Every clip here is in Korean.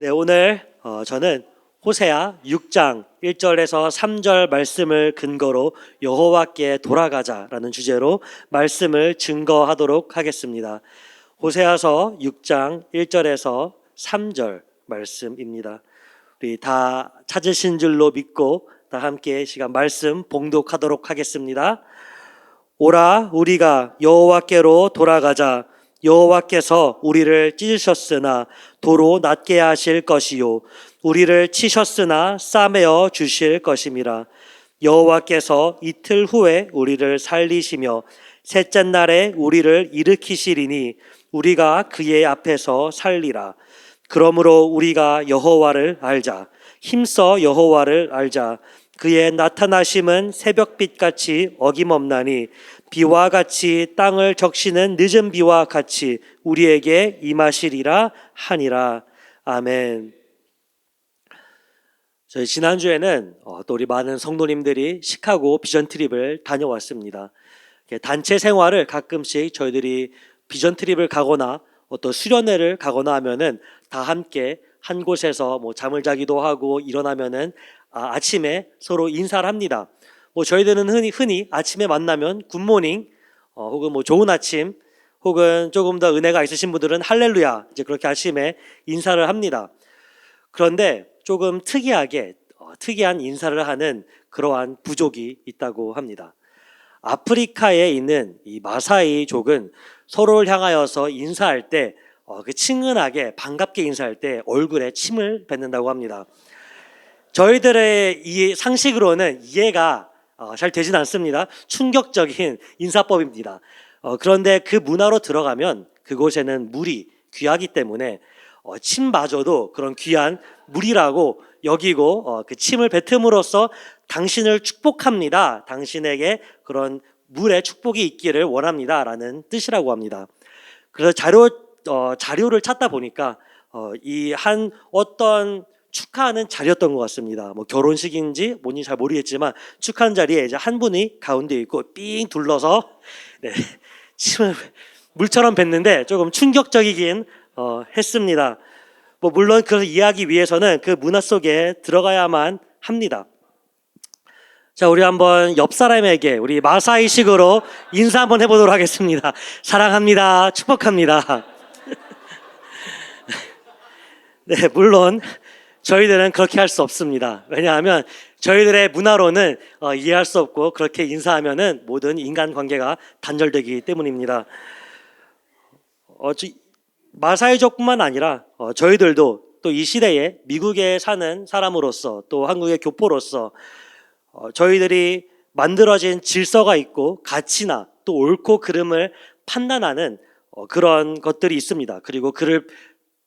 네, 오늘 저는 호세아 6장 1절에서 3절 말씀을 근거로 여호와께 돌아가자라는 주제로 말씀을 증거하도록 하겠습니다. 호세아서 6장 1절에서 3절 말씀입니다. 우리 다 찾으신 줄로 믿고 다 함께 시간 말씀 봉독하도록 하겠습니다. 오라 우리가 여호와께로 돌아가자. 여호와께서 우리를 찢으셨으나 도로 낫게 하실 것이요 우리를 치셨으나 싸매어 주실 것임이라. 여호와께서 이틀 후에 우리를 살리시며 셋째 날에 우리를 일으키시리니 우리가 그의 앞에서 살리라. 그러므로 우리가 여호와를 알자. 힘써 여호와를 알자. 그의 나타나심은 새벽빛같이 어김없나니 비와 같이 땅을 적시는 늦은 비와 같이 우리에게 임하시리라 하니라. 아멘. 저희 지난주에는 또 우리 많은 성도님들이 시카고 비전 트립을 다녀왔습니다. 단체 생활을 가끔씩 저희들이 비전 트립을 가거나 또 수련회를 가거나 하면은 다 함께 한 곳에서 잠을 자기도 하고 일어나면은 아침에 서로 인사를 합니다. 저희들은 흔히 아침에 만나면 굿모닝 혹은 좋은 아침 혹은 조금 더 은혜가 있으신 분들은 할렐루야 이제 그렇게 아침에 인사를 합니다. 그런데 조금 특이한 인사를 하는 그러한 부족이 있다고 합니다. 아프리카에 있는 이 마사이족은 서로를 향하여서 인사할 때 친근하게 반갑게 인사할 때 얼굴에 침을 뱉는다고 합니다. 저희들의 이 상식으로는 이해가 잘 되진 않습니다. 충격적인 인사법입니다. 그런데 그 문화로 들어가면 그곳에는 물이 귀하기 때문에 침마저도 그런 귀한 물이라고 여기고 그 침을 뱉음으로써 당신을 축복합니다. 당신에게 그런 물의 축복이 있기를 원합니다. 라는 뜻이라고 합니다. 그래서 자료를 찾다 보니까 이 한 어떤 축하하는 자리였던 것 같습니다. 결혼식인지 뭔지 잘 모르겠지만 축하하는 자리에 이제 한 분이 가운데 있고 삥 둘러서 침을 물처럼 뱉는데 조금 충격적이긴 했습니다. 물론 그걸 이해하기 위해서는 그 문화 속에 들어가야만 합니다. 자, 우리 한번 옆 사람에게 우리 마사이식으로 인사 한번 해보도록 하겠습니다. 사랑합니다. 축복합니다. 네, 물론 저희들은 그렇게 할 수 없습니다. 왜냐하면 저희들의 문화로는 이해할 수 없고 그렇게 인사하면은 모든 인간관계가 단절되기 때문입니다. 마사이족뿐만 아니라 저희들도 또 이 시대에 미국에 사는 사람으로서 또 한국의 교포로서 저희들이 만들어진 질서가 있고 가치나 또 옳고 그름을 판단하는 그런 것들이 있습니다. 그리고 그를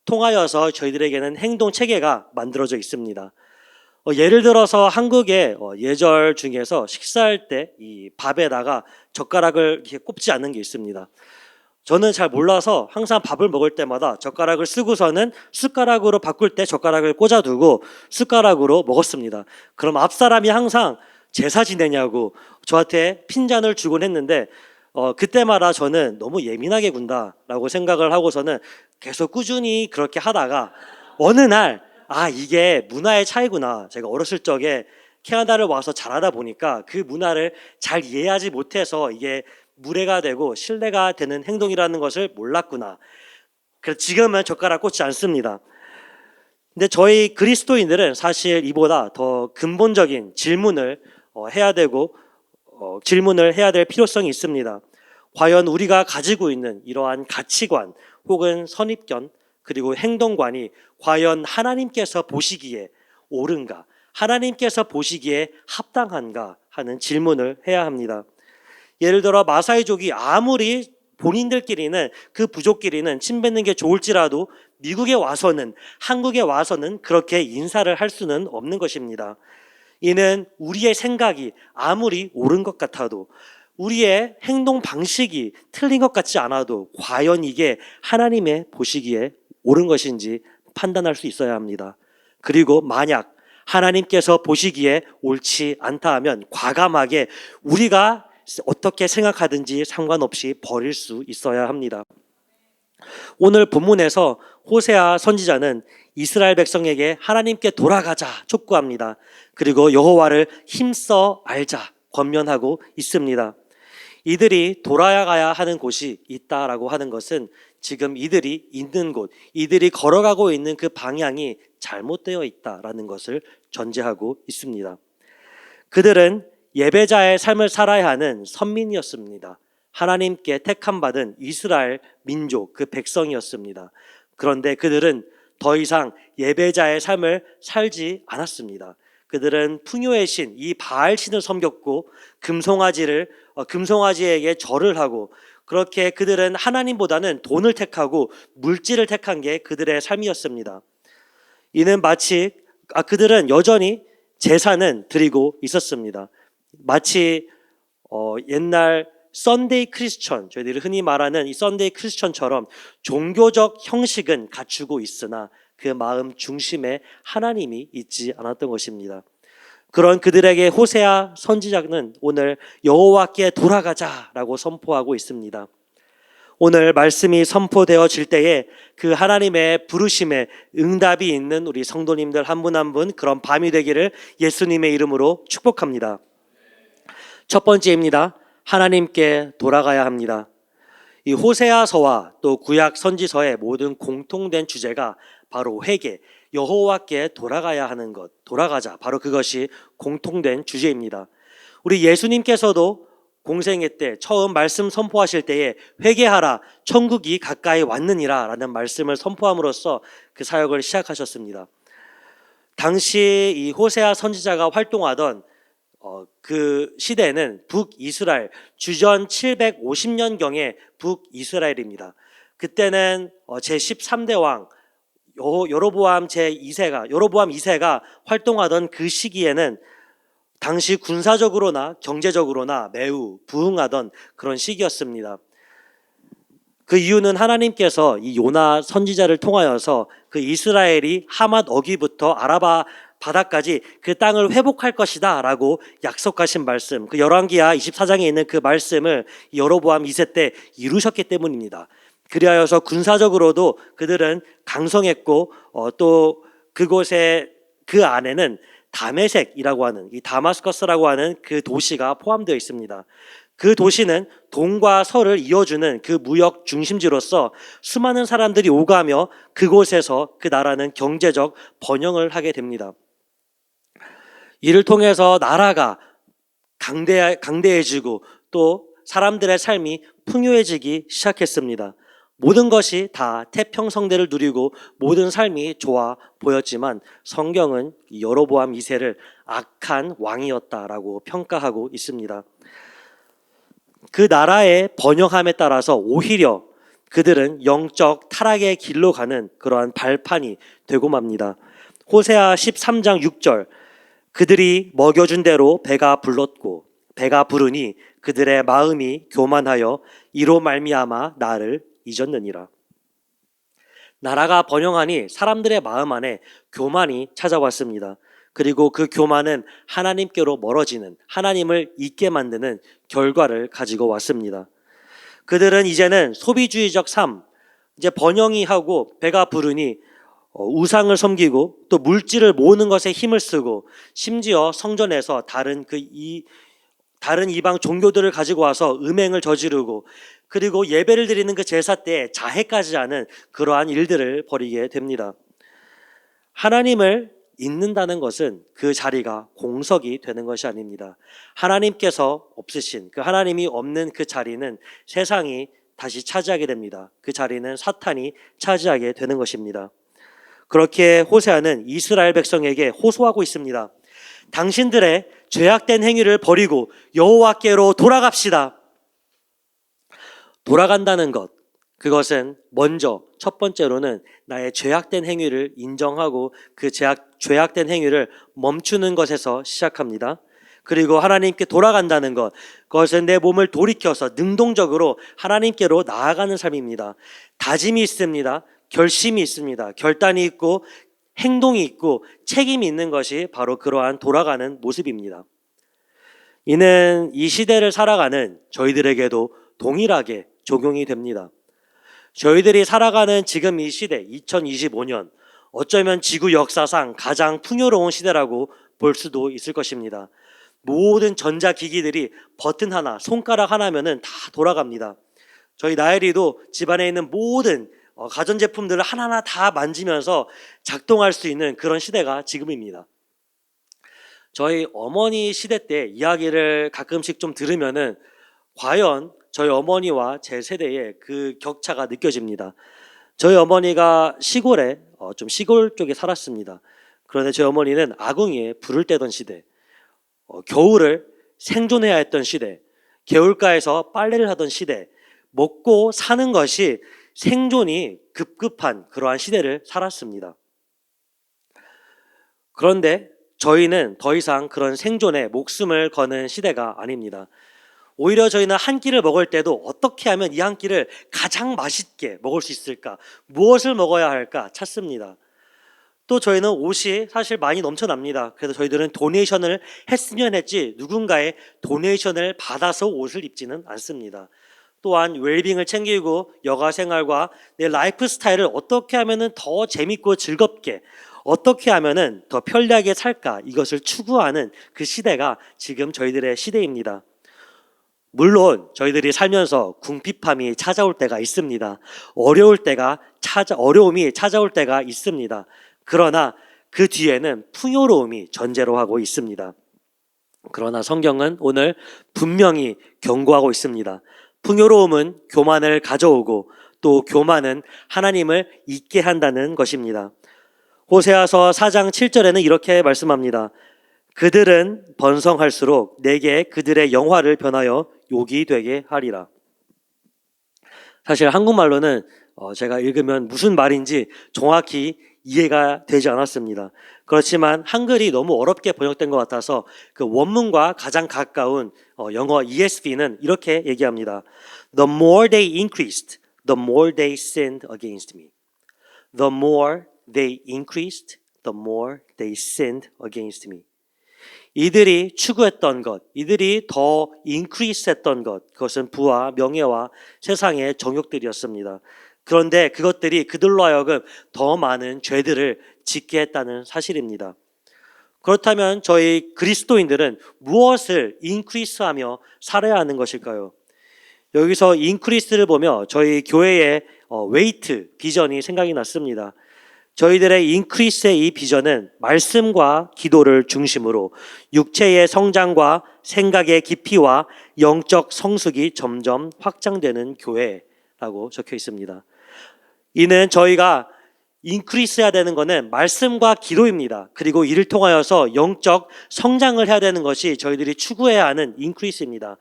통하여서 저희들에게는 행동 체계가 만들어져 있습니다. 예를 들어서 한국의 예절 중에서 식사할 때 이 밥에다가 젓가락을 이렇게 꼽지 않는 게 있습니다. 저는 잘 몰라서 항상 밥을 먹을 때마다 젓가락을 쓰고서는 숟가락으로 바꿀 때 젓가락을 꽂아두고 숟가락으로 먹었습니다. 그럼 앞 사람이 항상 제사 지내냐고 저한테 핀잔을 주곤 했는데 그때마다 저는 너무 예민하게 군다라고 생각을 하고서는 계속 꾸준히 그렇게 하다가 어느 날 이게 문화의 차이구나. 제가 어렸을 적에 캐나다를 와서 자라다 보니까 그 문화를 잘 이해하지 못해서 이게 무례가 되고 신뢰가 되는 행동이라는 것을 몰랐구나. 그래서 지금은 젓가락 꽂지 않습니다. 근데 저희 그리스도인들은 사실 이보다 더 근본적인 질문을 해야 되고 질문을 해야 될 필요성이 있습니다. 과연 우리가 가지고 있는 이러한 가치관 혹은 선입견 그리고 행동관이 과연 하나님께서 보시기에 옳은가, 하나님께서 보시기에 합당한가 하는 질문을 해야 합니다. 예를 들어 마사이족이 아무리 본인들끼리는 그 부족끼리는 침 뱉는 게 좋을지라도 미국에 와서는 한국에 와서는 그렇게 인사를 할 수는 없는 것입니다. 이는 우리의 생각이 아무리 옳은 것 같아도 우리의 행동 방식이 틀린 것 같지 않아도 과연 이게 하나님의 보시기에 옳은 것인지 판단할 수 있어야 합니다. 그리고 만약 하나님께서 보시기에 옳지 않다 하면 과감하게 우리가 어떻게 생각하든지 상관없이 버릴 수 있어야 합니다. 오늘 본문에서 호세아 선지자는 이스라엘 백성에게 하나님께 돌아가자 촉구합니다. 그리고 여호와를 힘써 알자 권면하고 있습니다. 이들이 돌아가야 하는 곳이 있다라고 하는 것은 지금 이들이 있는 곳, 이들이 걸어가고 있는 그 방향이 잘못되어 있다라는 것을 전제하고 있습니다. 그들은 예배자의 삶을 살아야 하는 선민이었습니다. 하나님께 택함받은 이스라엘 민족, 그 백성이었습니다. 그런데 그들은 더 이상 예배자의 삶을 살지 않았습니다. 그들은 풍요의 신, 이 바알 신을 섬겼고 금송아지에게 절을 하고, 그렇게 그들은 하나님보다는 돈을 택하고 물질을 택한 게 그들의 삶이었습니다. 이는 마치 그들은 여전히 제사는 드리고 있었습니다. 마치 옛날 썬데이 크리스천, 저희들이 흔히 말하는 이 썬데이 크리스천처럼 종교적 형식은 갖추고 있으나 그 마음 중심에 하나님이 있지 않았던 것입니다. 그런 그들에게 호세아 선지자는 오늘 여호와께 돌아가자라고 선포하고 있습니다. 오늘 말씀이 선포되어질 때에 그 하나님의 부르심에 응답이 있는 우리 성도님들 한 분 한 분 그런 밤이 되기를 예수님의 이름으로 축복합니다. 첫 번째입니다. 하나님께 돌아가야 합니다. 이 호세아서와 또 구약 선지서의 모든 공통된 주제가 바로 회개, 여호와께 돌아가야 하는 것, 돌아가자. 바로 그것이 공통된 주제입니다. 우리 예수님께서도 공생애 때 처음 말씀 선포하실 때에 회개하라, 천국이 가까이 왔느니라 라는 말씀을 선포함으로써 그 사역을 시작하셨습니다. 당시 이 호세아 선지자가 활동하던 그 시대는 북이스라엘, 주전 750년경의 북이스라엘입니다. 그때는 제13대 왕 여로보암 2세가 활동하던 그 시기에는 당시 군사적으로나 경제적으로나 매우 부흥하던 그런 시기였습니다. 그 이유는 하나님께서 이 요나 선지자를 통하여서 그 이스라엘이 하맛 어귀부터 아라바 바다까지 그 땅을 회복할 것이다 라고 약속하신 말씀, 그 열왕기하 24장에 있는 그 말씀을 여로보암 2세 때 이루셨기 때문입니다. 그리하여서 군사적으로도 그들은 강성했고 또 그곳에 그 안에는 다메섹이라고 하는 이 다마스커스라고 하는 그 도시가 포함되어 있습니다. 그 도시는 동과 서를 이어주는 그 무역 중심지로서 수많은 사람들이 오가며 그곳에서 그 나라는 경제적 번영을 하게 됩니다. 이를 통해서 나라가 강대해지고 또 사람들의 삶이 풍요해지기 시작했습니다. 모든 것이 다 태평성대를 누리고 모든 삶이 좋아 보였지만 성경은 여로보암 2세를 악한 왕이었다라고 평가하고 있습니다. 그 나라의 번영함에 따라서 오히려 그들은 영적 타락의 길로 가는 그러한 발판이 되고 맙니다. 호세아 13장 6절, 그들이 먹여준 대로 배가 불렀고 배가 부르니 그들의 마음이 교만하여 이로 말미암아 나를 잊었느니라. 나라가 번영하니 사람들의 마음 안에 교만이 찾아왔습니다. 그리고 그 교만은 하나님께로 멀어지는, 하나님을 잊게 만드는 결과를 가지고 왔습니다. 그들은 이제는 소비주의적 삶, 이제 번영이 하고 배가 부르니 우상을 섬기고 또 물질을 모으는 것에 힘을 쓰고 심지어 성전에서 다른 이방 종교들을 가지고 와서 음행을 저지르고 그리고 예배를 드리는 그 제사 때 자해까지 하는 그러한 일들을 벌이게 됩니다. 하나님을 잊는다는 것은 그 자리가 공석이 되는 것이 아닙니다. 하나님께서 없으신, 그 하나님이 없는 그 자리는 세상이 다시 차지하게 됩니다. 그 자리는 사탄이 차지하게 되는 것입니다. 그렇게 호세아는 이스라엘 백성에게 호소하고 있습니다. 당신들의 죄악된 행위를 버리고 여호와께로 돌아갑시다. 돌아간다는 것, 그것은 먼저 첫 번째로는 나의 죄악된 행위를 인정하고 그 죄악된 행위를 멈추는 것에서 시작합니다. 그리고 하나님께 돌아간다는 것, 그것은 내 몸을 돌이켜서 능동적으로 하나님께로 나아가는 삶입니다. 다짐이 있습니다. 결심이 있습니다. 결단이 있고 행동이 있고 책임이 있는 것이 바로 그러한 돌아가는 모습입니다. 이는 이 시대를 살아가는 저희들에게도 동일하게 적용이 됩니다. 저희들이 살아가는 지금 이 시대, 2025년, 어쩌면 지구 역사상 가장 풍요로운 시대라고 볼 수도 있을 것입니다. 모든 전자기기들이 버튼 하나, 손가락 하나면은 다 돌아갑니다. 저희 나엘이도 집안에 있는 모든 가전제품들을 하나하나 다 만지면서 작동할 수 있는 그런 시대가 지금입니다. 저희 어머니 시대 때 이야기를 가끔씩 좀 들으면은 과연 저희 어머니와 제 세대의 그 격차가 느껴집니다. 저희 어머니가 시골에 좀 시골 쪽에 살았습니다. 그런데 저희 어머니는 아궁이에 불을 떼던 시대, 겨울을 생존해야 했던 시대, 개울가에서 빨래를 하던 시대, 먹고 사는 것이 생존이 급급한 그러한 시대를 살았습니다. 그런데 저희는 더 이상 그런 생존에 목숨을 거는 시대가 아닙니다. 오히려 저희는 한 끼를 먹을 때도 어떻게 하면 이 한 끼를 가장 맛있게 먹을 수 있을까? 무엇을 먹어야 할까? 찾습니다. 또 저희는 옷이 사실 많이 넘쳐납니다. 그래서 저희들은 도네이션을 했으면 했지 누군가의 도네이션을 받아서 옷을 입지는 않습니다. 또한 웰빙을 챙기고 여가 생활과 내 라이프 스타일을 어떻게 하면 더 재밌고 즐겁게, 어떻게 하면 더 편리하게 살까, 이것을 추구하는 그 시대가 지금 저희들의 시대입니다. 물론 저희들이 살면서 궁핍함이 찾아올 때가 있습니다. 어려움이 찾아올 때가 있습니다. 그러나 그 뒤에는 풍요로움이 전제로 하고 있습니다. 그러나 성경은 오늘 분명히 경고하고 있습니다. 풍요로움은 교만을 가져오고 또 교만은 하나님을 잊게 한다는 것입니다. 호세아서 4장 7절에는 이렇게 말씀합니다. 그들은 번성할수록 내게 그들의 영화를 변하여 욕이 되게 하리라. 사실 한국말로는 제가 읽으면 무슨 말인지 정확히 이해가 되지 않았습니다. 그렇지만 한글이 너무 어렵게 번역된 것 같아서 그 원문과 가장 가까운 영어 ESV는 이렇게 얘기합니다. The more they increased, the more they sinned against me. The more they increased, the more they sinned against me. 이들이 추구했던 것, 이들이 더 increase했던 것, 그것은 부와 명예와 세상의 정욕들이었습니다. 그런데 그것들이 그들로 하여금 더 많은 죄들을 짓게 했다는 사실입니다. 그렇다면 저희 그리스도인들은 무엇을 increase하며 살아야 하는 것일까요? 여기서 increase를 보며 저희 교회의 웨이트, 비전이 생각이 났습니다. 저희들의 increase의 이 비전은 말씀과 기도를 중심으로 육체의 성장과 생각의 깊이와 영적 성숙이 점점 확장되는 교회라고 적혀 있습니다. 이는 저희가 increase 해야 되는 것은 말씀과 기도입니다. 그리고 이를 통하여서 영적 성장을 해야 되는 것이 저희들이 추구해야 하는 increase입니다.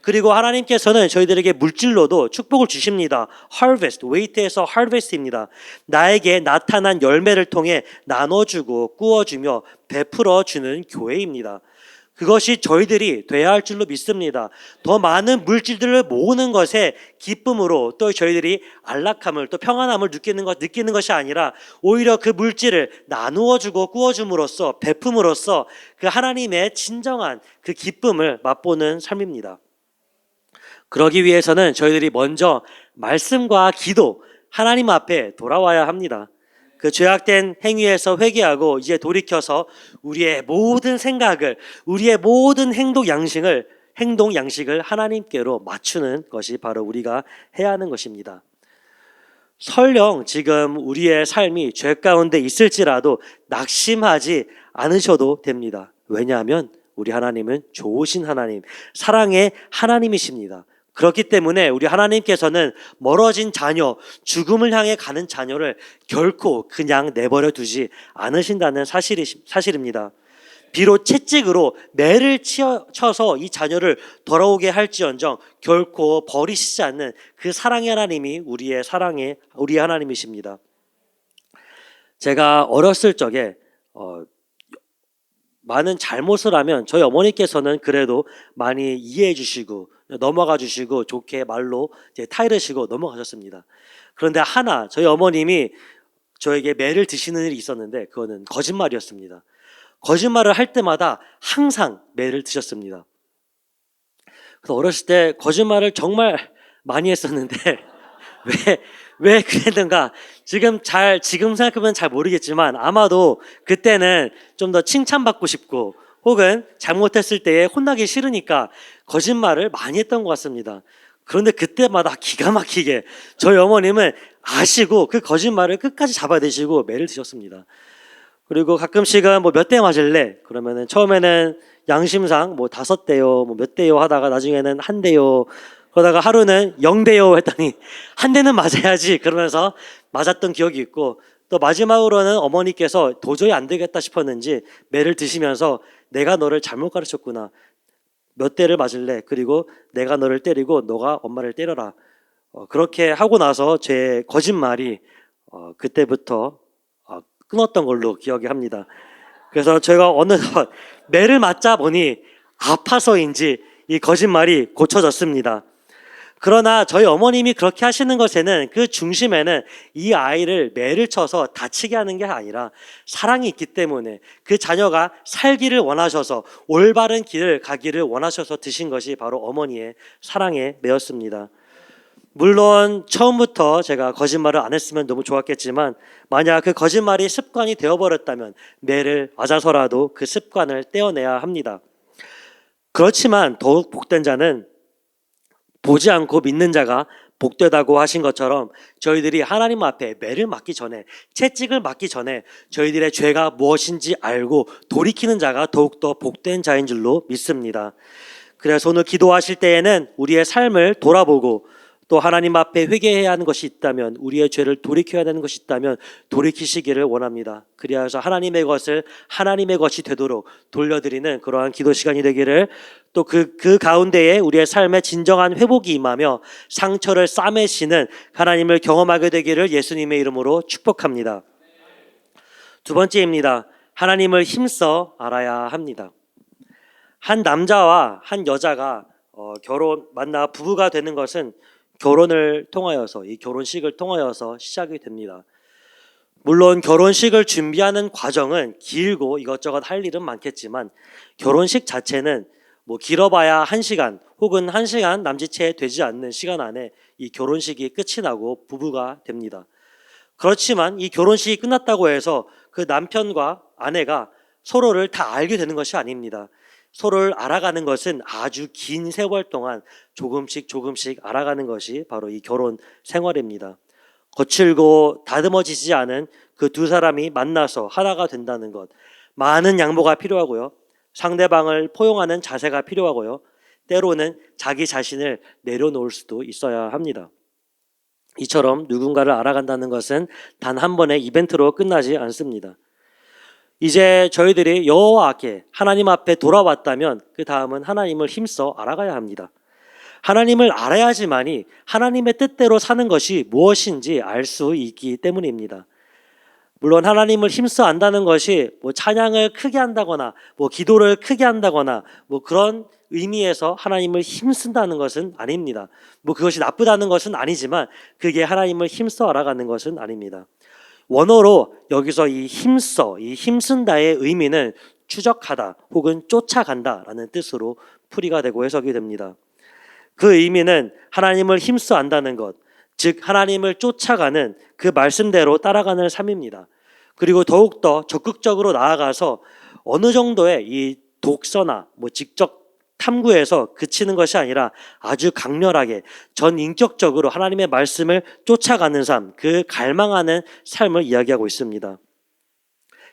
그리고 하나님께서는 저희들에게 물질로도 축복을 주십니다. harvest, 웨이트에서 harvest입니다. 나에게 나타난 열매를 통해 나눠주고 꾸어주며 베풀어주는 교회입니다. 그것이 저희들이 돼야 할 줄로 믿습니다. 더 많은 물질들을 모으는 것에 기쁨으로 또 저희들이 안락함을 또 평안함을 느끼는 것이 아니라 오히려 그 물질을 나누어주고 꾸어줌으로써 베품으로써 그 하나님의 진정한 그 기쁨을 맛보는 삶입니다. 그러기 위해서는 저희들이 먼저 말씀과 기도, 하나님 앞에 돌아와야 합니다. 그 죄악된 행위에서 회개하고 이제 돌이켜서 우리의 모든 생각을, 우리의 모든 행동 양식을 하나님께로 맞추는 것이 바로 우리가 해야 하는 것입니다. 설령 지금 우리의 삶이 죄 가운데 있을지라도 낙심하지 않으셔도 됩니다. 왜냐하면 우리 하나님은 좋으신 하나님, 사랑의 하나님이십니다. 그렇기 때문에 우리 하나님께서는 멀어진 자녀, 죽음을 향해 가는 자녀를 결코 그냥 내버려 두지 않으신다는 사실입니다. 비록 채찍으로 매를 쳐서 이 자녀를 돌아오게 할지언정 결코 버리시지 않는 그 사랑의 하나님이 우리 하나님이십니다. 제가 어렸을 적에 많은 잘못을 하면 저희 어머니께서는 그래도 많이 이해해 주시고 넘어가 주시고 좋게 말로 이제 타이르시고 넘어가셨습니다. 그런데 저희 어머님이 저에게 매를 드시는 일이 있었는데 그거는 거짓말이었습니다. 거짓말을 할 때마다 항상 매를 드셨습니다. 그래서 어렸을 때 거짓말을 정말 많이 했었는데 왜 그랬는가? 지금 생각해보면 잘 모르겠지만 아마도 그때는 좀 더 칭찬받고 싶고 혹은 잘못했을 때에 혼나기 싫으니까 거짓말을 많이 했던 것 같습니다. 그런데 그때마다 기가 막히게 저희 어머님은 아시고 그 거짓말을 끝까지 잡아내시고 매를 드셨습니다. 그리고 가끔씩은 뭐 몇 대 맞을래? 그러면은 처음에는 양심상 뭐 5대요, 뭐 몇 대요 하다가 나중에는 1대요. 그러다가 하루는 0대요 했더니 1대는 맞아야지 그러면서 맞았던 기억이 있고 또 마지막으로는 어머니께서 도저히 안 되겠다 싶었는지 매를 드시면서 내가 너를 잘못 가르쳤구나. 몇 대를 맞을래? 그리고 내가 너를 때리고 너가 엄마를 때려라. 그렇게 하고 나서 제 거짓말이 그때부터 끊었던 걸로 기억이 합니다. 그래서 제가 어느덧 매를 맞자 보니 아파서인지 이 거짓말이 고쳐졌습니다. 그러나 저희 어머님이 그렇게 하시는 것에는 그 중심에는 이 아이를 매를 쳐서 다치게 하는 게 아니라 사랑이 있기 때문에 그 자녀가 살기를 원하셔서 올바른 길을 가기를 원하셔서 드신 것이 바로 어머니의 사랑의 매였습니다. 물론 처음부터 제가 거짓말을 안 했으면 너무 좋았겠지만 만약 그 거짓말이 습관이 되어버렸다면 매를 맞아서라도 그 습관을 떼어내야 합니다. 그렇지만 더욱 복된 자는 보지 않고 믿는 자가 복되다고 하신 것처럼 저희들이 하나님 앞에 매를 맞기 전에 채찍을 맞기 전에 저희들의 죄가 무엇인지 알고 돌이키는 자가 더욱더 복된 자인 줄로 믿습니다. 그래서 오늘 기도하실 때에는 우리의 삶을 돌아보고 또 하나님 앞에 회개해야 하는 것이 있다면 우리의 죄를 돌이켜야 되는 것이 있다면 돌이키시기를 원합니다. 그리하여서 하나님의 것을 하나님의 것이 되도록 돌려드리는 그러한 기도 시간이 되기를 또 그 가운데에 우리의 삶에 진정한 회복이 임하며 상처를 싸매시는 하나님을 경험하게 되기를 예수님의 이름으로 축복합니다. 두 번째입니다. 하나님을 힘써 알아야 합니다. 한 남자와 한 여자가 만나 부부가 되는 것은 결혼을 통하여서 이 결혼식을 통하여서 시작이 됩니다. 물론 결혼식을 준비하는 과정은 길고 이것저것 할 일은 많겠지만 결혼식 자체는 뭐 길어봐야 1시간 혹은 1시간 남짓채 되지 않는 시간 안에 이 결혼식이 끝이 나고 부부가 됩니다. 그렇지만 이 결혼식이 끝났다고 해서 그 남편과 아내가 서로를 다 알게 되는 것이 아닙니다. 서로를 알아가는 것은 아주 긴 세월 동안 조금씩 알아가는 것이 바로 이 결혼 생활입니다. 거칠고 다듬어지지 않은 그 두 사람이 만나서 하나가 된다는 것, 많은 양보가 필요하고요. 상대방을 포용하는 자세가 필요하고요. 때로는 자기 자신을 내려놓을 수도 있어야 합니다. 이처럼 누군가를 알아간다는 것은 단 한 번의 이벤트로 끝나지 않습니다. 이제 저희들이 여호와께 하나님 앞에 돌아왔다면 그 다음은 하나님을 힘써 알아가야 합니다. 하나님을 알아야지만이 하나님의 뜻대로 사는 것이 무엇인지 알 수 있기 때문입니다. 물론 하나님을 힘써 안다는 것이 뭐 찬양을 크게 한다거나 뭐 기도를 크게 한다거나 뭐 그런 의미에서 하나님을 힘쓴다는 것은 아닙니다. 뭐 그것이 나쁘다는 것은 아니지만 그게 하나님을 힘써 알아가는 것은 아닙니다. 원어로 여기서 이 힘쓴다의 의미는 추적하다 혹은 쫓아간다라는 뜻으로 풀이가 되고 해석이 됩니다. 그 의미는 하나님을 힘써 안다는 것, 즉 하나님을 쫓아가는 그 말씀대로 따라가는 삶입니다. 그리고 더욱더 적극적으로 나아가서 어느 정도의 이 독서나 뭐 직접 탐구에서 그치는 것이 아니라 아주 강렬하게 전인격적으로 하나님의 말씀을 쫓아가는 삶, 그 갈망하는 삶을 이야기하고 있습니다.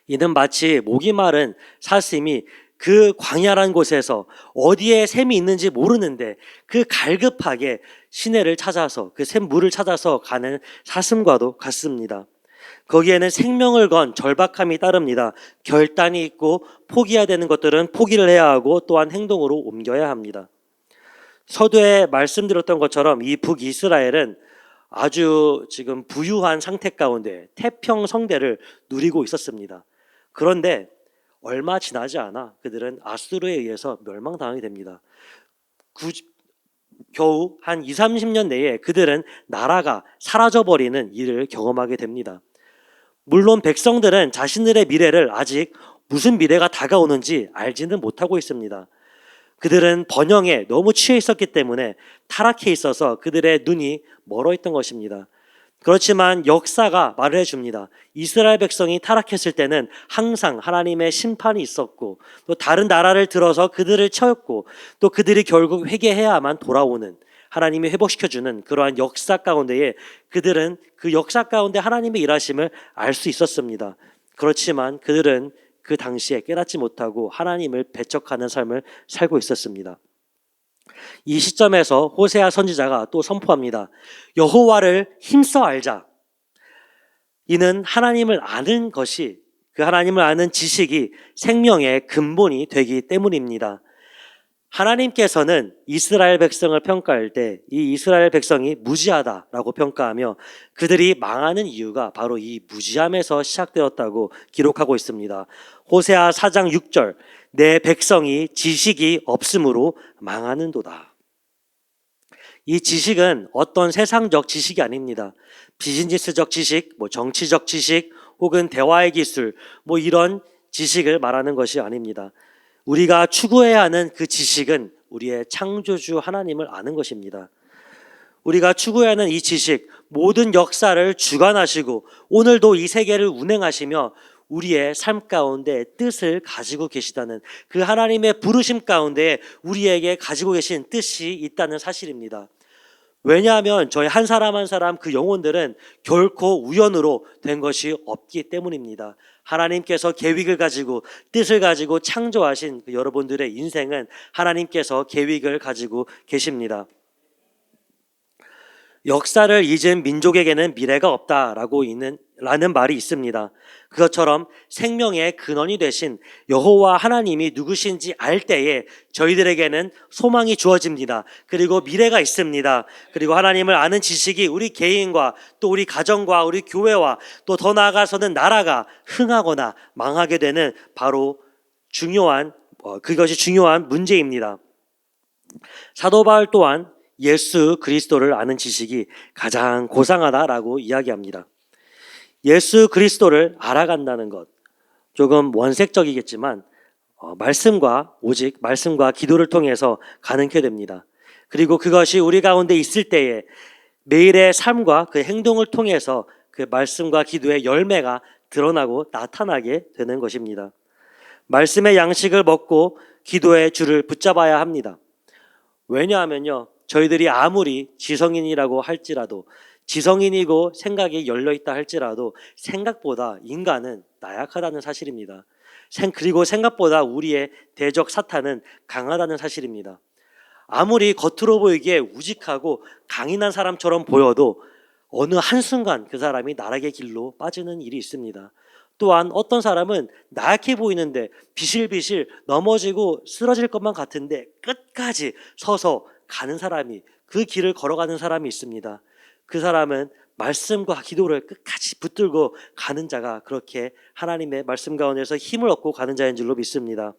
이는 마치 목이 마른 사슴이 그 광야란 곳에서 어디에 샘이 있는지 모르는데 그 갈급하게 시내를 찾아서 그 샘물을 찾아서 가는 사슴과도 같습니다. 거기에는 생명을 건 절박함이 따릅니다. 결단이 있고 포기해야 되는 것들은 포기를 해야 하고 또한 행동으로 옮겨야 합니다. 서두에 말씀드렸던 것처럼 이 북이스라엘은 아주 지금 부유한 상태 가운데 태평성대를 누리고 있었습니다. 그런데 얼마 지나지 않아 그들은 아수르에 의해서 멸망당하게 됩니다. 겨우 한 20-30년 내에 그들은 나라가 사라져버리는 일을 경험하게 됩니다. 물론 백성들은 자신들의 미래를 아직 무슨 미래가 다가오는지 알지는 못하고 있습니다. 그들은 번영에 너무 취해 있었기 때문에 타락해 있어서 그들의 눈이 멀어 있던 것입니다. 그렇지만 역사가 말을 해줍니다. 이스라엘 백성이 타락했을 때는 항상 하나님의 심판이 있었고, 또 다른 나라를 들어서 그들을 쳐였고, 또 그들이 결국 회개해야만 돌아오는, 하나님이 회복시켜주는 그러한 역사 가운데에 그들은 그 역사 가운데 하나님의 일하심을 알 수 있었습니다. 그렇지만 그들은 그 당시에 깨닫지 못하고 하나님을 배척하는 삶을 살고 있었습니다. 이 시점에서 호세아 선지자가 또 선포합니다. 여호와를 힘써 알자. 이는 하나님을 아는 것이, 그 하나님을 아는 지식이 생명의 근본이 되기 때문입니다. 하나님께서는 이스라엘 백성을 평가할 때 이 이스라엘 백성이 무지하다라고 평가하며 그들이 망하는 이유가 바로 이 무지함에서 시작되었다고 기록하고 있습니다. 호세아 4장 6절, 내 백성이 지식이 없으므로 망하는도다. 이 지식은 어떤 세상적 지식이 아닙니다. 비즈니스적 지식, 정치적 지식, 혹은 대화의 기술, 이런 지식을 말하는 것이 아닙니다. 우리가 추구해야 하는 그 지식은 우리의 창조주 하나님을 아는 것입니다. 우리가 추구해야 하는 이 지식, 모든 역사를 주관하시고 오늘도 이 세계를 운행하시며 우리의 삶 가운데 뜻을 가지고 계시다는, 그 하나님의 부르심 가운데 우리에게 가지고 계신 뜻이 있다는 사실입니다. 왜냐하면 저희 한 사람 한 사람 그 영혼들은 결코 우연으로 된 것이 없기 때문입니다. 하나님께서 계획을 가지고 뜻을 가지고 창조하신 그 여러분들의 인생은 하나님께서 계획을 가지고 계십니다. 역사를 잊은 민족에게는 미래가 없다라고 라는 말이 있습니다. 그것처럼 생명의 근원이 되신 여호와 하나님이 누구신지 알 때에 저희들에게는 소망이 주어집니다. 그리고 미래가 있습니다. 그리고 하나님을 아는 지식이 우리 개인과 또 우리 가정과 우리 교회와 또 더 나아가서는 나라가 흥하거나 망하게 되는 바로 그것이 중요한 문제입니다. 사도 바울 또한 예수 그리스도를 아는 지식이 가장 고상하다라고 이야기합니다. 예수 그리스도를 알아간다는 것, 조금 원색적이겠지만 오직 말씀과 기도를 통해서 가능케 됩니다. 그리고 그것이 우리 가운데 있을 때에 매일의 삶과 그 행동을 통해서 그 말씀과 기도의 열매가 드러나고 나타나게 되는 것입니다. 말씀의 양식을 먹고 기도의 줄을 붙잡아야 합니다. 왜냐하면요, 저희들이 아무리 지성인이라고 할지라도, 지성인이고 생각이 열려있다 할지라도 생각보다 인간은 나약하다는 사실입니다. 그리고 생각보다 우리의 대적 사탄은 강하다는 사실입니다. 아무리 겉으로 보이기에 우직하고 강인한 사람처럼 보여도 어느 한순간 그 사람이 나락의 길로 빠지는 일이 있습니다. 또한 어떤 사람은 나약해 보이는데 비실비실 넘어지고 쓰러질 것만 같은데 끝까지 서서 가는 사람이, 그 길을 걸어가는 사람이 있습니다. 그 사람은 말씀과 기도를 끝까지 붙들고 가는 자가 그렇게 하나님의 말씀 가운데서 힘을 얻고 가는 자인 줄로 믿습니다.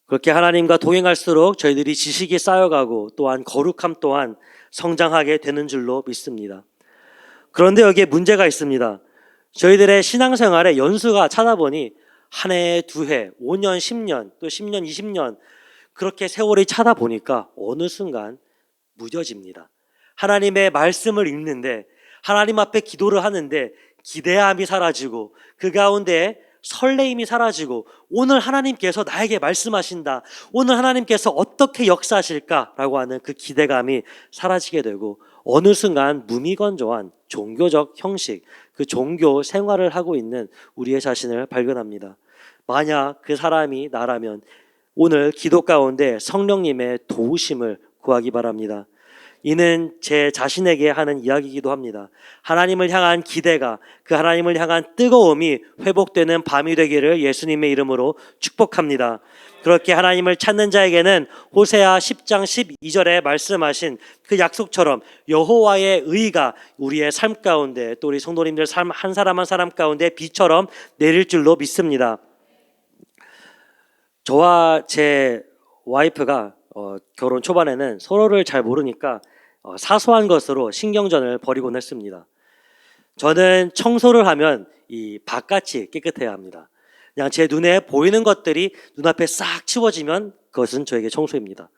그렇게 하나님과 동행할수록 저희들이 지식이 쌓여가고 또한 거룩함 또한 성장하게 되는 줄로 믿습니다. 그런데 여기에 문제가 있습니다. 저희들의 신앙생활의 연수가 차다 보니 한 해, 두 해, 5년, 10년, 또 10년, 20년 그렇게 세월이 차다 보니까 어느 순간 무뎌집니다. 하나님의 말씀을 읽는데, 하나님 앞에 기도를 하는데 기대함이 사라지고 그 가운데 설레임이 사라지고, 오늘 하나님께서 나에게 말씀하신다, 오늘 하나님께서 어떻게 역사하실까라고 하는 그 기대감이 사라지게 되고 어느 순간 무미건조한 종교적 형식, 그 종교 생활을 하고 있는 우리의 자신을 발견합니다. 만약 그 사람이 나라면 오늘 기도 가운데 성령님의 도우심을 구하기 바랍니다. 이는 제 자신에게 하는 이야기이기도 합니다. 하나님을 향한 기대가, 그 하나님을 향한 뜨거움이 회복되는 밤이 되기를 예수님의 이름으로 축복합니다. 그렇게 하나님을 찾는 자에게는 호세아 10장 12절에 말씀하신 그 약속처럼 여호와의 의가 우리의 삶 가운데, 또 우리 성도님들 삶 한 사람 한 사람 가운데 비처럼 내릴 줄로 믿습니다. 저와 제 와이프가 결혼 초반에는 서로를 잘 모르니까 사소한 것으로 신경전을 벌이곤 했습니다. 저는 청소를 하면 이 바깥이 깨끗해야 합니다. 그냥 제 눈에 보이는 것들이 눈앞에 싹 치워지면 그것은 저에게 청소입니다.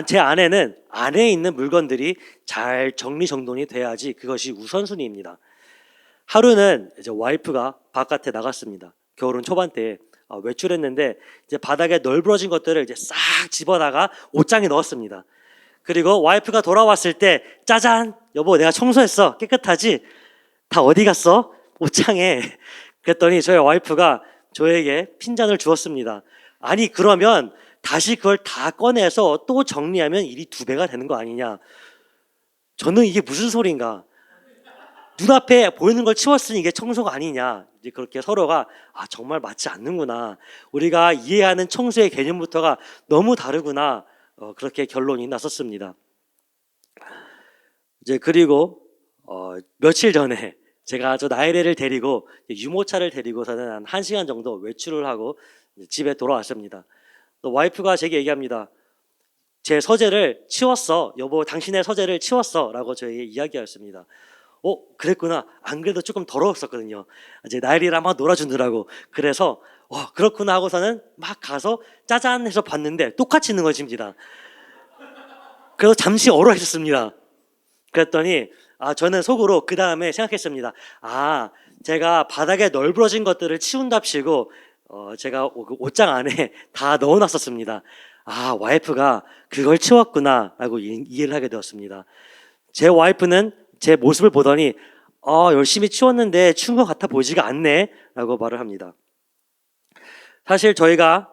제 안에는 안에 있는 물건들이 잘 정리정돈이 돼야지 그것이 우선순위입니다. 하루는 이제 와이프가 바깥에 나갔습니다. 겨울은 초반대에 외출했는데 이제 바닥에 널브러진 것들을 이제 싹 집어다가 옷장에 넣었습니다. 그리고 와이프가 돌아왔을 때 짜잔, 여보 내가 청소했어. 깨끗하지? 다 어디 갔어? 옷장에. 그랬더니 저희 와이프가 저에게 핀잔을 주었습니다. 아니 그러면 다시 그걸 다 꺼내서 또 정리하면 일이 2배가 되는 거 아니냐. 저는 이게 무슨 소린가. 눈앞에 보이는 걸 치웠으니 이게 청소가 아니냐. 이제 그렇게 서로가 정말 맞지 않는구나. 우리가 이해하는 청소의 개념부터가 너무 다르구나. 그렇게 결론이 났었습니다. 이제 그리고 며칠 전에 제가 저 나이레를 데리고 유모차를 데리고서는 한 1시간 정도 외출을 하고 집에 돌아왔습니다. 또 와이프가 제게 얘기합니다. 제 서재를 치웠어. 여보 당신의 서재를 치웠어. 라고 저에게 이야기하였습니다. 그랬구나. 안 그래도 조금 더러웠었거든요. 이제 나이리랑 막 놀아주느라고. 그래서 그렇구나 하고서는 막 가서 짜잔 해서 봤는데 똑같이 있는 것입니다. 그래서 잠시 얼어있었습니다. 그랬더니 저는 속으로 그 다음에 생각했습니다. 제가 바닥에 널브러진 것들을 치운답시고 제가 옷장 안에 다 넣어놨었습니다. 와이프가 그걸 치웠구나 라고 이해를 하게 되었습니다. 제 와이프는 제 모습을 보더니 열심히 치웠는데 치운 것 같아 보이지가 않네 라고 말을 합니다. 사실 저희가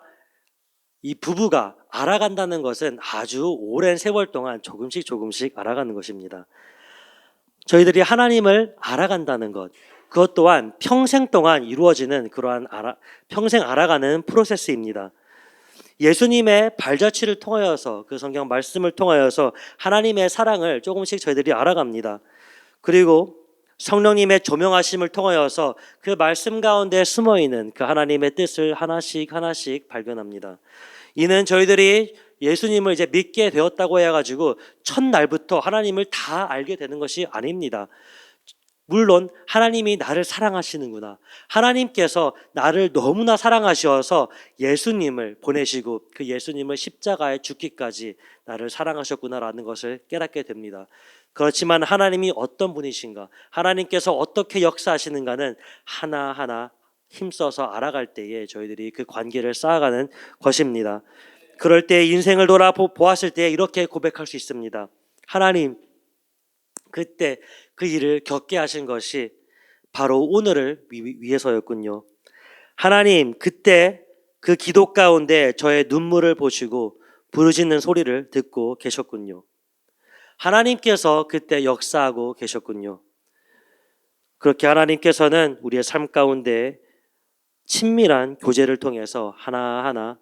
이 부부가 알아간다는 것은 아주 오랜 세월 동안 조금씩 알아가는 것입니다. 저희들이 하나님을 알아간다는 것, 그것 또한 평생 동안 이루어지는 그러한 평생 알아가는 프로세스입니다. 예수님의 발자취를 통하여서 그 성경 말씀을 통하여서 하나님의 사랑을 조금씩 저희들이 알아갑니다. 그리고 성령님의 조명하심을 통하여서 그 말씀 가운데 숨어있는 그 하나님의 뜻을 하나씩 발견합니다. 이는 저희들이 예수님을 이제 믿게 되었다고 해가지고 첫날부터 하나님을 다 알게 되는 것이 아닙니다. 물론 하나님이 나를 사랑하시는구나. 하나님께서 나를 너무나 사랑하셔서 예수님을 보내시고 그 예수님을 십자가에 죽기까지 나를 사랑하셨구나라는 것을 깨닫게 됩니다. 그렇지만 하나님이 어떤 분이신가, 하나님께서 어떻게 역사하시는가는 하나하나 힘써서 알아갈 때에 저희들이 그 관계를 쌓아가는 것입니다. 그럴 때 인생을 돌아보았을 때 이렇게 고백할 수 있습니다. 하나님, 그때 그 일을 겪게 하신 것이 바로 오늘을 위해서였군요. 하나님, 그때 그 기도 가운데 저의 눈물을 보시고 부르짖는 소리를 듣고 계셨군요. 하나님께서 그때 역사하고 계셨군요. 그렇게 하나님께서는 우리의 삶 가운데 친밀한 교제를 통해서 하나하나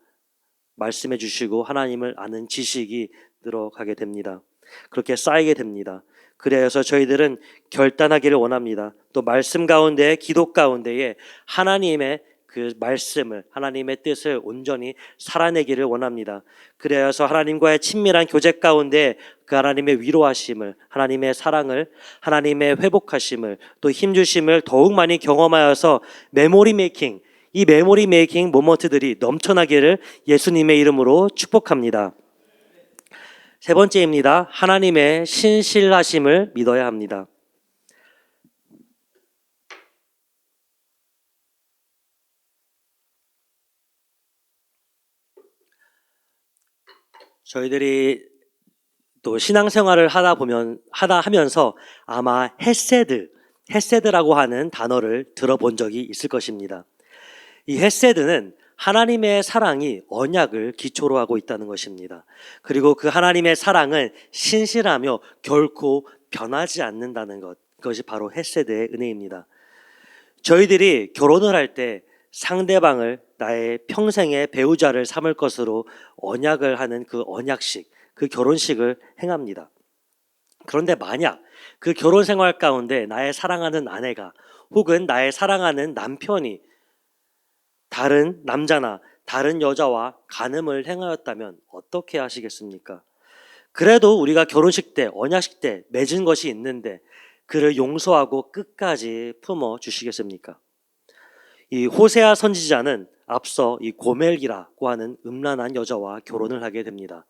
말씀해 주시고 하나님을 아는 지식이 늘어가게 됩니다. 그렇게 쌓이게 됩니다. 그래서 저희들은 결단하기를 원합니다. 또 말씀 가운데, 기도 가운데에 하나님의 그 말씀을, 하나님의 뜻을 온전히 살아내기를 원합니다. 그래서 하나님과의 친밀한 교제 가운데 그 하나님의 위로하심을, 하나님의 사랑을, 하나님의 회복하심을, 또 힘주심을 더욱 많이 경험하여서 메모리 메이킹, 이 메모리 메이킹 모먼트들이 넘쳐나기를 예수님의 이름으로 축복합니다. 세 번째입니다. 하나님의 신실하심을 믿어야 합니다. 저희들이 또 신앙생활을 하면서 아마 헤세드라고 하는 단어를 들어본 적이 있을 것입니다. 이 헤세드는 하나님의 사랑이 언약을 기초로 하고 있다는 것입니다. 그리고 그 하나님의 사랑은 신실하며 결코 변하지 않는다는 것, 그것이 바로 헤세드의 은혜입니다. 저희들이 결혼을 할 때 상대방을 나의 평생의 배우자를 삼을 것으로 언약을 하는 그 언약식, 그 결혼식을 행합니다. 그런데 만약 그 결혼 생활 가운데 나의 사랑하는 아내가 혹은 나의 사랑하는 남편이 다른 남자나 다른 여자와 간음을 행하였다면 어떻게 하시겠습니까? 그래도 우리가 결혼식 때, 언약식 때 맺은 것이 있는데 그를 용서하고 끝까지 품어 주시겠습니까? 이 호세아 선지자는 앞서 이 고멜이라고 하는 음란한 여자와 결혼을 하게 됩니다.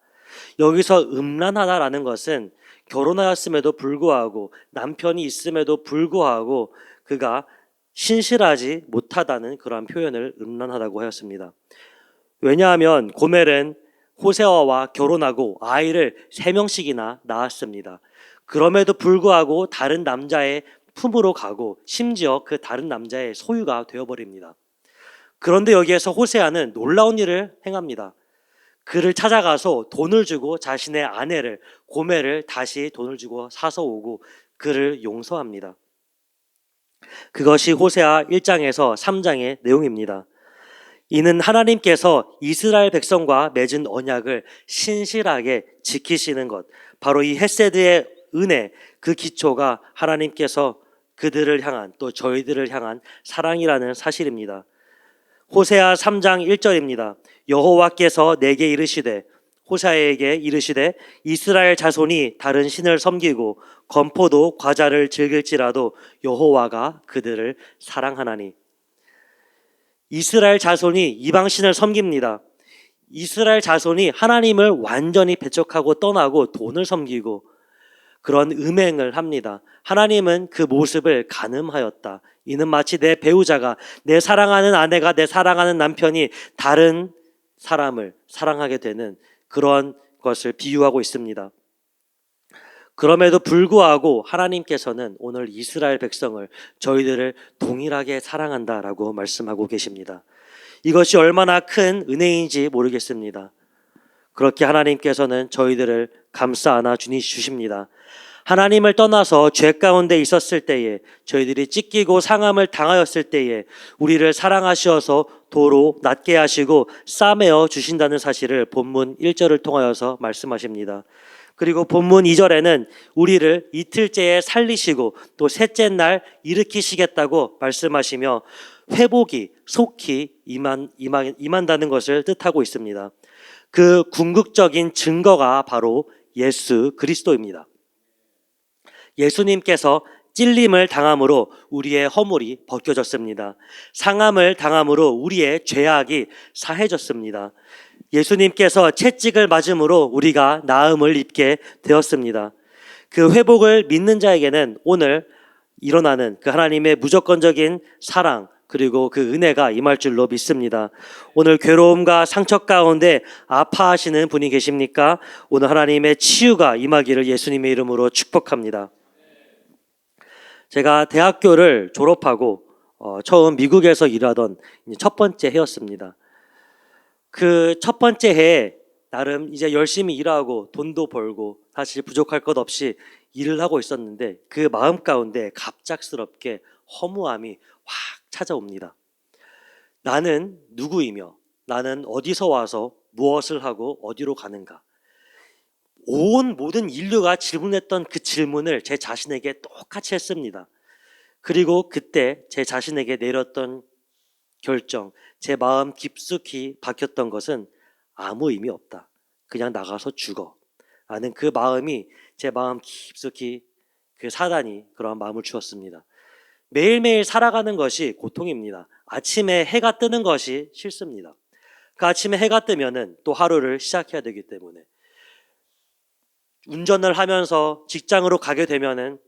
여기서 음란하다라는 것은 결혼하였음에도 불구하고 남편이 있음에도 불구하고 그가 신실하지 못하다는 그러한 표현을 음란하다고 하였습니다. 왜냐하면 고멜은 호세아와 결혼하고 아이를 3명씩이나 낳았습니다. 그럼에도 불구하고 다른 남자의 품으로 가고 심지어 그 다른 남자의 소유가 되어버립니다. 그런데 여기에서 호세아는 놀라운 일을 행합니다. 그를 찾아가서 돈을 주고 자신의 아내를 고멜을 다시 돈을 주고 사서 오고 그를 용서합니다. 그것이 호세아 1장에서 3장의 내용입니다. 이는 하나님께서 이스라엘 백성과 맺은 언약을 신실하게 지키시는 것, 바로 이 헤세드의 은혜, 그 기초가 하나님께서 그들을 향한 또 저희들을 향한 사랑이라는 사실입니다. 호세아 3장 1절입니다. 여호와께서 내게 이르시되, 호세아에게 이르시되 이스라엘 자손이 다른 신을 섬기고 건포도 과자를 즐길지라도 여호와가 그들을 사랑하나니. 이스라엘 자손이 이방신을 섬깁니다. 이스라엘 자손이 하나님을 완전히 배척하고 떠나고 돈을 섬기고 그런 음행을 합니다. 하나님은 그 모습을 간음하였다. 이는 마치 내 배우자가, 내 사랑하는 아내가, 내 사랑하는 남편이 다른 사람을 사랑하게 되는 그런 것을 비유하고 있습니다. 그럼에도 불구하고 하나님께서는 오늘 이스라엘 백성을, 저희들을 동일하게 사랑한다라고 말씀하고 계십니다. 이것이 얼마나 큰 은혜인지 모르겠습니다. 그렇게 하나님께서는 저희들을 감싸 안아 주십니다. 하나님을 떠나서 죄 가운데 있었을 때에, 저희들이 찢기고 상함을 당하였을 때에 우리를 사랑하셔서 도로 낫게 하시고 싸매어 주신다는 사실을 본문 1절을 통하여서 말씀하십니다. 그리고 본문 2절에는 우리를 이틀째에 살리시고 또 셋째 날 일으키시겠다고 말씀하시며 회복이 속히 임한다는 것을 뜻하고 있습니다. 그 궁극적인 증거가 바로 예수 그리스도입니다. 예수님께서 찔림을 당함으로 우리의 허물이 벗겨졌습니다. 상함을 당함으로 우리의 죄악이 사해졌습니다. 예수님께서 채찍을 맞음으로 우리가 나음을 입게 되었습니다. 그 회복을 믿는 자에게는 오늘 일어나는 그 하나님의 무조건적인 사랑, 그리고 그 은혜가 임할 줄로 믿습니다. 오늘 괴로움과 상처 가운데 아파하시는 분이 계십니까? 오늘 하나님의 치유가 임하기를 예수님의 이름으로 축복합니다. 제가 대학교를 졸업하고 처음 미국에서 일하던 첫 번째 해였습니다. 그 첫 번째 해에 나름 이제 열심히 일하고 돈도 벌고 사실 부족할 것 없이 일을 하고 있었는데 그 마음 가운데 갑작스럽게 허무함이 확 찾아옵니다. 나는 누구이며 나는 어디서 와서 무엇을 하고 어디로 가는가? 온 모든 인류가 질문했던 그 질문을 제 자신에게 똑같이 했습니다. 그리고 그때 제 자신에게 내렸던 결정, 제 마음 깊숙이 박혔던 것은 아무 의미 없다. 그냥 나가서 죽어. 라는 그 마음이 제 마음 깊숙이 그 사단이 그러한 마음을 주었습니다. 매일매일 살아가는 것이 고통입니다. 아침에 해가 뜨는 것이 싫습니다. 그 아침에 해가 뜨면은 또 하루를 시작해야 되기 때문에 운전을 하면서 직장으로 가게 되면은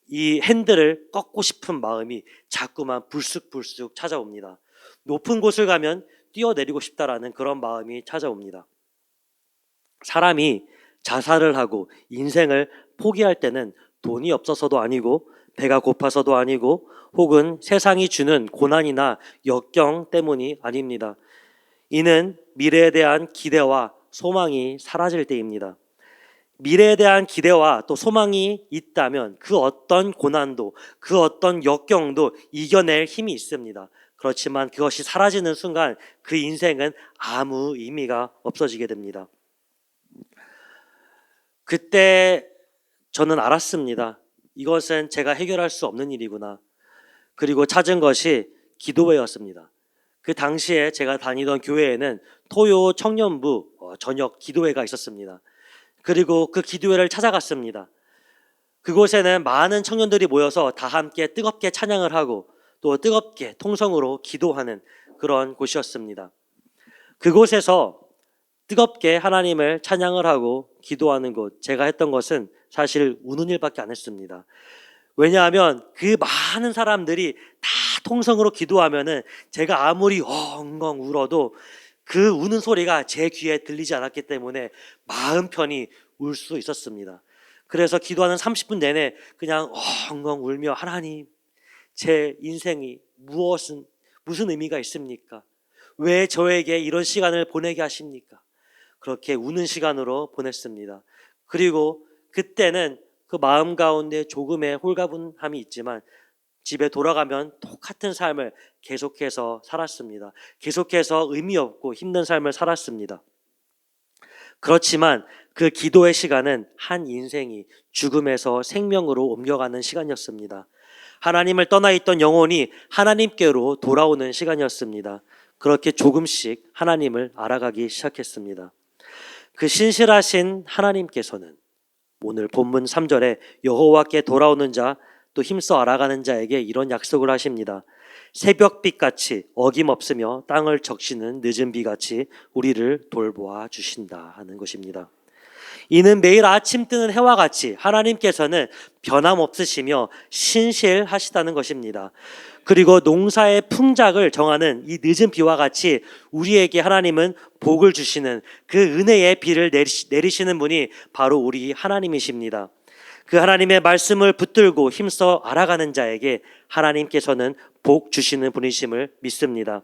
이 핸들을 꺾고 싶은 마음이 자꾸만 불쑥불쑥 찾아옵니다. 높은 곳을 가면 뛰어내리고 싶다라는 그런 마음이 찾아옵니다. 사람이 자살을 하고 인생을 포기할 때는 돈이 없어서도 아니고 배가 고파서도 아니고 혹은 세상이 주는 고난이나 역경 때문이 아닙니다. 이는 미래에 대한 기대와 소망이 사라질 때입니다. 미래에 대한 기대와 또 소망이 있다면 그 어떤 고난도 그 어떤 역경도 이겨낼 힘이 있습니다. 그렇지만 그것이 사라지는 순간 그 인생은 아무 의미가 없어지게 됩니다. 그때 저는 알았습니다. 이것은 제가 해결할 수 없는 일이구나. 그리고 찾은 것이 기도회였습니다. 그 당시에 제가 다니던 교회에는 토요 청년부 저녁 기도회가 있었습니다. 그리고 그 기도회를 찾아갔습니다. 그곳에는 많은 청년들이 모여서 다 함께 뜨겁게 찬양을 하고 또 뜨겁게 통성으로 기도하는 그런 곳이었습니다. 그곳에서 뜨겁게 하나님을 찬양을 하고 기도하는 것, 제가 했던 것은 사실 우는 일밖에 안 했습니다. 왜냐하면 그 많은 사람들이 다 통성으로 기도하면은 제가 아무리 엉엉 울어도 그 우는 소리가 제 귀에 들리지 않았기 때문에 마음 편히 울 수 있었습니다. 그래서 기도하는 30분 내내 그냥 엉엉 울며, 하나님, 제 인생이 무슨 의미가 있습니까? 왜 저에게 이런 시간을 보내게 하십니까? 그렇게 우는 시간으로 보냈습니다. 그리고 그때는 그 마음 가운데 조금의 홀가분함이 있지만 집에 돌아가면 똑같은 삶을 계속해서 살았습니다. 계속해서 의미 없고 힘든 삶을 살았습니다. 그렇지만 그 기도의 시간은 한 인생이 죽음에서 생명으로 옮겨가는 시간이었습니다. 하나님을 떠나 있던 영혼이 하나님께로 돌아오는 시간이었습니다. 그렇게 조금씩 하나님을 알아가기 시작했습니다. 그 신실하신 하나님께서는 오늘 본문 3절에 여호와께 돌아오는 자, 또 힘써 알아가는 자에게 이런 약속을 하십니다. 새벽빛같이 어김없으며 땅을 적시는 늦은 비같이 우리를 돌보아 주신다 하는 것입니다. 이는 매일 아침 뜨는 해와 같이 하나님께서는 변함없으시며 신실하시다는 것입니다. 그리고 농사의 풍작을 정하는 이 늦은 비와 같이 우리에게 하나님은 복을 주시는 그 은혜의 비를 내리시는 분이 바로 우리 하나님이십니다. 그 하나님의 말씀을 붙들고 힘써 알아가는 자에게 하나님께서는 복 주시는 분이심을 믿습니다.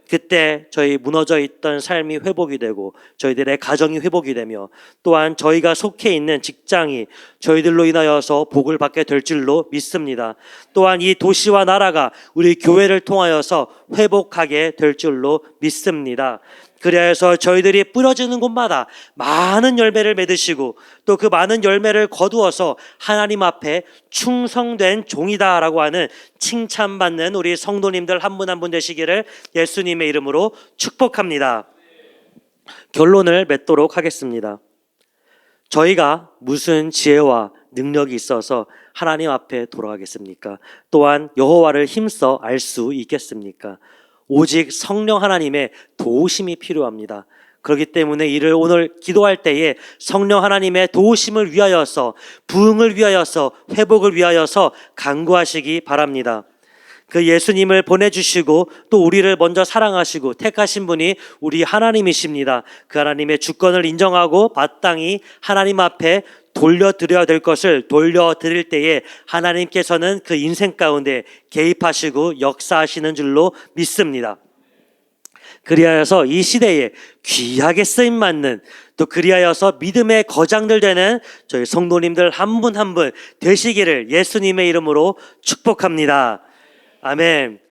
그때 저희 무너져 있던 삶이 회복이 되고 저희들의 가정이 회복이 되며 또한 저희가 속해 있는 직장이 저희들로 인하여서 복을 받게 될 줄로 믿습니다. 또한 이 도시와 나라가 우리 교회를 통하여서 회복하게 될 줄로 믿습니다. 그래서 저희들이 뿌려지는 곳마다 많은 열매를 맺으시고 또 그 많은 열매를 거두어서 하나님 앞에 충성된 종이다라고 하는 칭찬받는 우리 성도님들 한 분 한 분 되시기를 예수님의 이름으로 축복합니다. 결론을 맺도록 하겠습니다. 저희가 무슨 지혜와 능력이 있어서 하나님 앞에 돌아가겠습니까? 또한 여호와를 힘써 알 수 있겠습니까? 오직 성령 하나님의 도우심이 필요합니다. 그렇기 때문에 이를 오늘 기도할 때에 성령 하나님의 도우심을 위하여서, 부흥을 위하여서, 회복을 위하여서 간구하시기 바랍니다. 그 예수님을 보내주시고 또 우리를 먼저 사랑하시고 택하신 분이 우리 하나님이십니다. 그 하나님의 주권을 인정하고 마땅히 하나님 앞에 돌려드려야 될 것을 돌려드릴 때에 하나님께서는 그 인생 가운데 개입하시고 역사하시는 줄로 믿습니다. 그리하여서 이 시대에 귀하게 쓰임받는, 또 그리하여서 믿음의 거장들 되는 저희 성도님들 한 분 한 분 되시기를 예수님의 이름으로 축복합니다. 아멘.